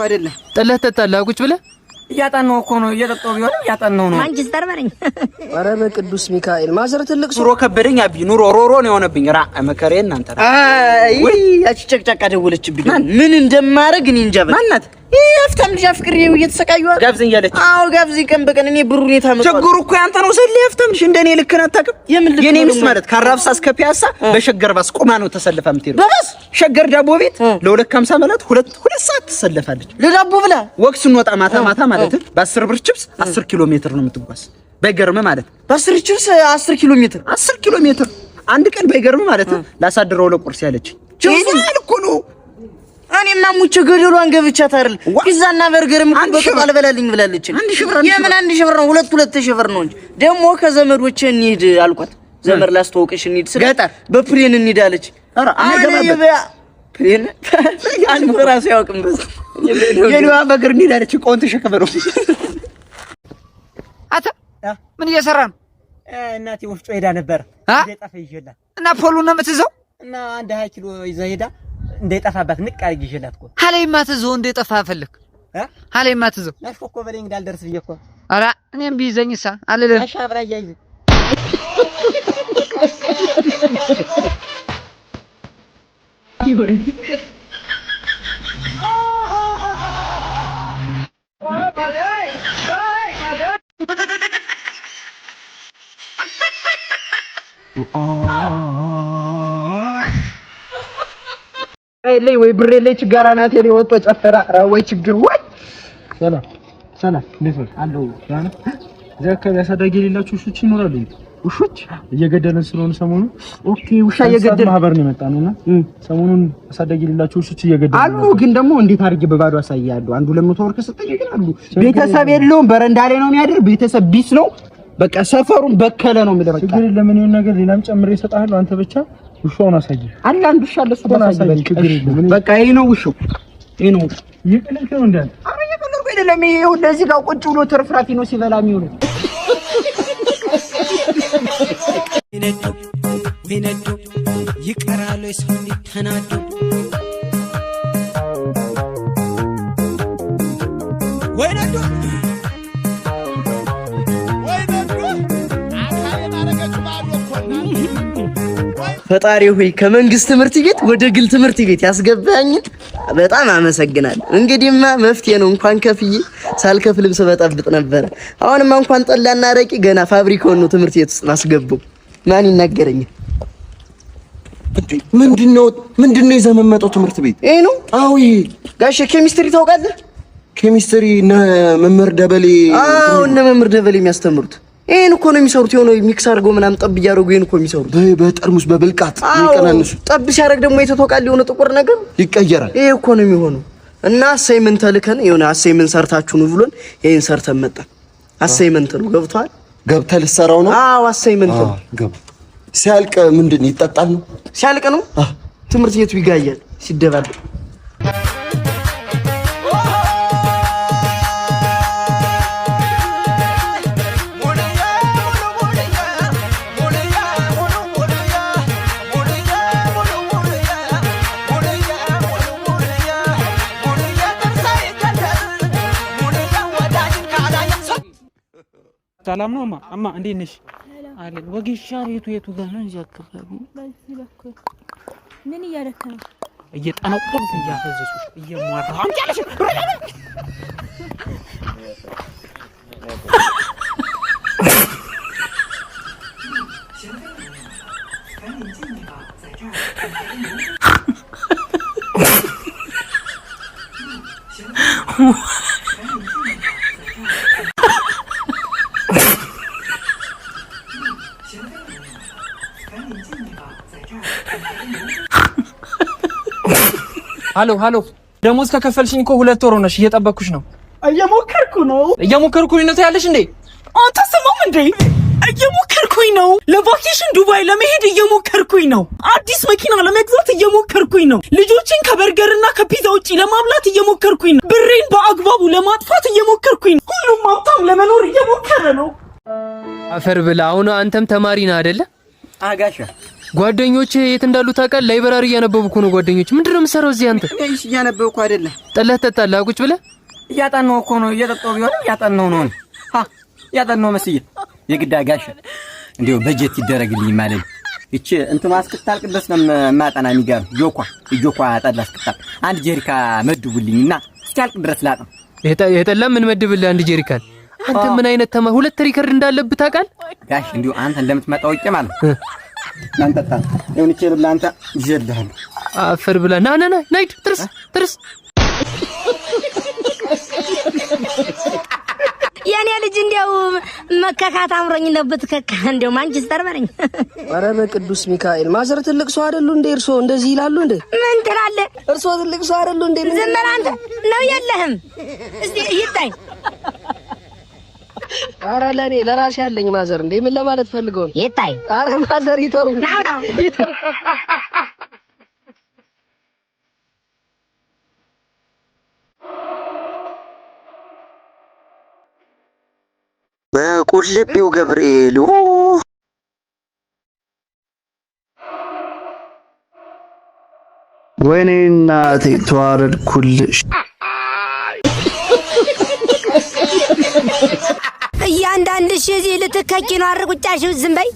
አይደለም ጠለህ ተጣላ ቁጭ ብለህ ያጣነው እኮ ነው እየጠጣው ቢሆን ያጣነው ነው ማንችስተር በረኝ አረ በቅዱስ ሚካኤል ማዘር ትልቅ ኑሮ ከበደኝ አቢ ኑሮ ሮሮ ነው የሆነብኝ ራ መከሬ እናንተ አይ ያቺ ጨቅጨቃ ደወለችብኝ ምን እንደማረግ እኔ እንጃ ማናት ያፍታም ልጅ አፍቅሬው እየተሰቃዩ ጋብዘኝ ያለች አዎ ጋብዘኝ ቀን በቀን እኔ ብሩ ሁኔታ መጣ ችግሩ እኮ ያንተ ነው ሰል ያፍታም ልጅ እንደኔ ልክ ናታቀም የኔ ሚስት ማለት ካራብሳ እስከ ፒያሳ በሸገር ባስ ቆማ ነው ተሰልፋ የምትሄድ በባስ ሸገር ዳቦ ቤት ለ250 ማለት ሁለት ሰዓት ተሰልፋለች ለዳቦ ብላ ወክስ እንወጣ ማታ ማለት በ10 ብር ቺፕስ 10 ኪሎ ሜትር ነው የምትጓዝ በገርም ማለት በ10 ቺፕስ 10 ኪሎ ሜትር አንድ ቀን በገርም ማለት ላሳድረው ለቁርስ ያለች ቺፕስ እኮ ነው እኔማ ሙቼ ገደሏን ገብቻት አይደል ፒዛና በርገርም በቃ አልበላልኝ ብላለች የምን 1000 ብር ነው 2000 ብር ነው እንጂ ደሞ ከዘመዶቼ እንሂድ አልኳት ዘመድ ላስተዋውቅሽ እንሂድ ገጠር በፕሌን እንሂዳለች ኧረ አገባበት ፕሌን አንድ ራስ ያውቅም በዛ የኔዋ በእግር እንሂዳለች ቆንተ ተሸከመው አታ ምን እየሰራ ነው እናቴ ወፍጮ ሄዳ ነበር እንደጠፋ ይዤላት እና ፖሉን ነው የምትይዘው እና አንድ 20 ኪሎ ይዛ ሄዳ እንደጠፋባት ንቅ አርግ ይዤላት እኮ ሀለይማ ትዘው እንደጠፋ ፈልክ ሀለይማ ትዘው ናሽኮ በለኝ እንዳልደርስ ብዬ እኮ ኧረ እኔም ቢይዘኝሳ አልልህ አሻብራ ያይዝ ይወይ ላይ ወይ ብሬ ላይ ችጋራ ናት የኔ ወጥቶ ጨፈራ ወይ ችግር ወይ ሰላም እንዴት ነው አለው ያና ዘከብ ያሳዳጊ የሌላችሁ ውሾች ይኖራሉ ውሾች እየገደለን ስለሆነ ሰሞኑ ኦኬ ውሻ እየገደለ ማህበር ነው የመጣነውና ሰሞኑን አሳዳጊ የሌላችሁ ውሾች እየገደሉ አሉ ግን ደግሞ እንዴት አድርጌ በባዶ አሳያለሁ አንዱ 200 ብር ከሰጠኝ ግን አሉ ቤተሰብ የለውም በረንዳ ላይ ነው የሚያድር ቤተሰብ ቢስ ነው በቃ ሰፈሩን በከለ ነው የሚለው በቃ ችግር ለምን ይሁን ነገር ሌላም ጨምሬ እሰጣለሁ አንተ ብቻ ውሻውን አሳይ አለ አንዱ ውሻ ለሱ ተናሳይ ችግር የለም በቃ ይሄ ነው ውሻው ይሄ ነው ይቅልክ ነው እንዴ አረ ይቅልክ አይደለም ይሄ እንደዚህ ጋር ቁጭ ብሎ ተርፍራፊ ነው ሲበላ የሚሆነው ቢነዱ ይቀራሉ ሰው ተናዱ ወይነዱ ፈጣሪ ሆይ ከመንግስት ትምህርት ቤት ወደ ግል ትምህርት ቤት ያስገባኝ በጣም አመሰግናለሁ። እንግዲህማ መፍትሄ ነው እንኳን ከፍዬ ሳልከፍል ልብስ በጠብጥ ነበር። አሁንማ እንኳን ጠላና አረቂ ገና ፋብሪካውን ነው ትምህርት ቤት ውስጥ ማስገባው። ማን ይናገረኛል? ምንድነው የዘመመጠው ትምህርት ቤት? ይሄ ነው? አዎ ይሄ ጋሽ ኬሚስትሪ ታውቃለህ? ኬሚስትሪ መምህር ደበሌ አዎ እነ መምህር ደበሌ የሚያስተምሩት ይሄን እኮ ነው የሚሰሩት የሆነ ሚክስ አድርጎ ምናምን ጠብ እያደረጉ ይሄን እኮ የሚሰሩት በጠርሙስ በብልቃት ይቀናንሱ ጠብ ሲያደርግ ደግሞ የተተወቃል የሆነ ጥቁር ነገር ይቀየራል ይሄ እኮ ነው የሚሆነው እና አሳይመንት ተልከን የሆነ አሳይመንት ሰርታችሁ ነው ብሎን ይሄን ሰርተን መጣን አሳይመንት ነው ገብቷል ገብተህ ልትሰራው ነው አዎ አሳይመንት ነው ገባ ሲያልቅ ምንድን ይጠጣል ነው ሲያልቅ ነው ትምህርት ቤቱ ይጋያል ሲደባደብ ሰላም ነው አማ እንዴት ነሽ አለን ወግሻ የቱ ጋር ነው እዚህ አካባቢ በዚህ በኩል ምን እያደረክ ነው እየጠነቆልኩ እያፈዘዝኩሽ እየሟራሁ አንቺ አለሽ ሃሎ ደሞዝ ከከፈልሽኝ እኮ 2 ወር ሆነሽ እየጠበቅኩሽ ነው እየሞከርኩኝ ነው ታያለሽ እንዴ አንተ ሰማም እንዴ እየሞከርኩኝ ነው ለቫኬሽን ዱባይ ለመሄድ እየሞከርኩኝ ነው አዲስ መኪና ለመግዛት እየሞከርኩኝ ነው ልጆችን ከበርገርና ከፒዛ ውጪ ለማብላት እየሞከርኩኝ ነው ብሬን በአግባቡ ለማጥፋት እየሞከርኩኝ ነው ሁሉም ሀብታም ለመኖር እየሞከረ ነው አፈር ብላ አሁን አንተም ተማሪ ነህ አይደለ አጋሻ ጓደኞቼ የት እንዳሉ ታውቃለህ? ላይብራሪ እያነበብኩ ነው። ጓደኞቼ ምንድነው የምትሰራው እዚህ አንተ? እሺ እያነበብኩ አይደለም። ጠላህ ትጠጣለህ? ቁጭ ብለህ እያጠናሁ እኮ ነው። እየጠጣሁ ቢሆን እያጠናሁ ነው። እያጠናሁ መስዬ የግድ አጋሻ እንዴው በጀት ይደረግልኝ ማለት ነው። እቺ እንት ማስከታልቅ ድረስ ነው ማጠና የሚገርም ጆኳ ጠላ አስከታል አንድ ጀሪካ መድቡልኝና እስኪያልቅ ድረስ ላጥም። የጠላ ምን መድብልህ አንድ ጀሪካን? አንተ ምን አይነት ሁለት ሪከርድ እንዳለብህ ታውቃለህ? ጋሽ እንዴው አንተ እንደምትመጣው እቄ ማለት እናንተ ይሁን እቺ ለአንተ ይዘልሃል አፈር ብላ ና ናይድ ትርስ የኔ ልጅ እንደው መከካት አምሮኝ ነው ብትከካ እንደው ማንችስተር በረኝ። ኧረ በቅዱስ ሚካኤል ማዘር ትልቅ ሰው አይደሉ እንዴ? እርሶ እንደዚህ ይላሉ እንዴ? ምን ትላለህ? እርሶ ትልቅ ሰው አይደሉ እንዴ? ዝም በል አንተ ነው የለህም። እስቲ ይታይ። ኧረ ለኔ ለራሴ ያለኝ ማዘር እንዴ ምን ለማለት ፈልገው ነው? ይታይ። ኧረ ማዘር ይተሩ በቁልቢው ገብርኤል ወይኔ እናቴ ተዋረድኩልሽ። እያንዳንድሽ እዚህ ልትከኪ ነው አርጉጫሽ። ዝም በይ።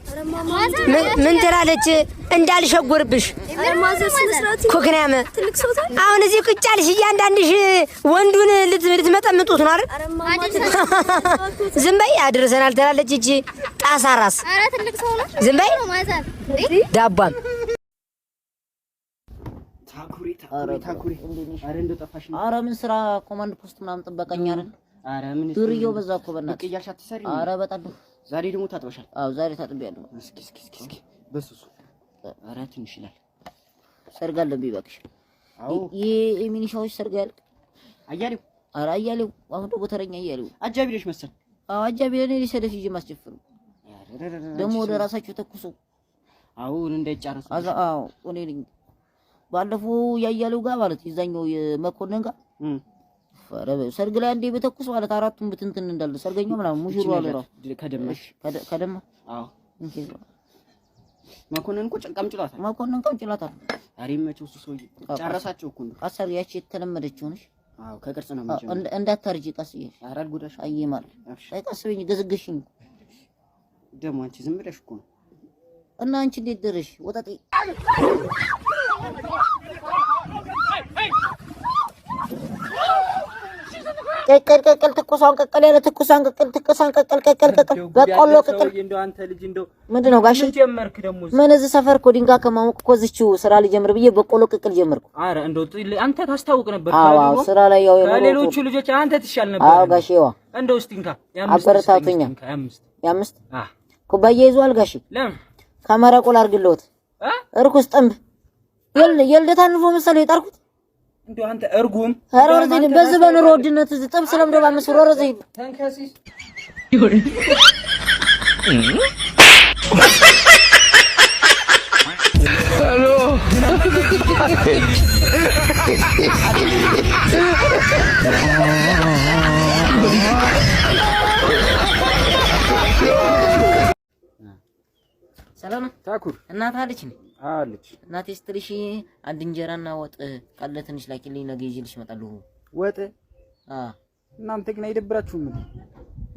ምን ትላለች እንዳልሸጉርብሽ ኮክናም አሁን እዚህ ቁጫልሽ እያንዳንድሽ ወንዱን ልትመጠምጡት ነው አይደል? ዝም በይ። አድርሰናል ትላለች እቺ ጣሳ ራስ። ዝም በይ። ዳባም ታኩሪ አረ እንደው ጠፋሽ። አረ ምን ስራ ኮማንድ ፖስት ምናምን ጥበቀኛ አይደል? አረ ምን ዱርዬው በዛ እኮ በእናትህ ቅያሻ ትሰሪ። አረ በጣም ዛሬ ደግሞ ታጥበሻል? አዎ ዛሬ ታጥቤያለሁ። እስኪ በሱሱ አረ ትንሽ ይላል። ሰርግ አለብኝ እባክሽ። አዎ የሚኒሻዎች ሰርግ ያልቅ አያሌው። አረ አያሌው አሁን ደግሞ ተረኛ አያሌው አጃቢ ነሽ መሰል። አዎ አጃቢ ነኝ። ሰደፍ ይዤ ማስጨፍሩ ደግሞ ወደ ራሳቸው ተኩሱ። አዎ እንዳይጫረሱ። አዎ እኔ ነኝ ባለፈው ያያሌው ጋር ማለት ይዛኛው የመኮንን ጋር ፈረበ ሰርግ ላይ አንዴ በተኩስ ማለት አራቱን ብትንትን እንዳለ ሰርገኛው ምናምን ሙሽሩ አለራ ከደማ አዎ መኮንን እኮ ቀምጭላታል። መኮንን ቀምጭላታል። አሪም መቼው እሱ ሰውዬ ጨረሳቸው እኮ ነው። አሰር ያቺ የተለመደችው ነሽ። አዎ ከቅርጽ ነው ማለት ነው። እንዳታርጂ ቀስዬ አራል ጉዳሽ አይማል ቀስበኝ ገዝግሽኝ ደሞ አንቺ ዝም ብለሽ እኮ ነው። እና አንቺ እንዴት ደረሽ ወጣጤ? ቀቀል ትኩሳን ቀቀል ያለ ትኩሳን ቀቀል በቆሎ ቀቀል እንደው አንተ ልጅ እንደው ምንድነው ጋሽ ጀመርክ ደግሞ ምን እዚህ ሰፈር እኮ ድንጋይ ከማሞቅ እኮ እዚችው ስራ ልጀምር ብዬ በቆሎ ቀቀል ጀመርኩ። አረ እንደው አንተ ታስታውቅ ነበር። አዎ ስራ ላይ ያው ከሌሎቹ ልጆች አንተ ትሻል ነበር። አዎ ጋሽ ይዋ እንደው እስቲ እንካ አበረታቱኛ። ያምስት ኩባያ ይዟል ጋሽ ለምን ካሜራ ቆል አርግልዎት እርኩስ ጥምብ የልደታን ፎ መሰለ የጣርኩት እንደው አንተ እርጉም አሮርዘኝ በዚህ በኑሮ ውድነት ጥብስ ለምዶ ባመስ ሮርዘኝ ተንከሲስ ሄሎ ሰላም ታኩር እናት አለች ነኝ አለች። እናቴ ስትልሽ አንድ እንጀራና ወጥ ካለ ትንሽ ላኪልኝ ነገ ይዤልሽ እመጣለሁ። ወጥ እናንተ ግን አይደብራችሁም?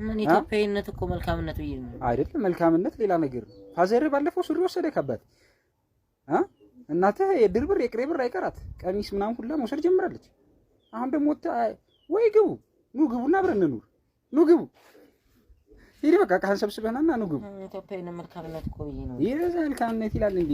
ምን ኢትዮጵያዊነት እኮ መልካምነት ብዬ ነው አይደል? መልካምነት ሌላ ነገር ነው። ፋዘር ባለፈው ሱሪ ወሰደ ከባት እናተ የድርብር የቅሬብር አይቀራት ቀሚስ ምናምን ሁላ መውሰድ ጀምራለች። አሁን ደግሞ ወይ ግቡ ግቡና አብረን እንኑር ግቡ ይሄ በቃ ካን ሰብስበናና ግቡ። ኢትዮጵያዊነት መልካምነት እኮ ብዬ ነው። ይሄ መልካምነት ይላል እንዴ?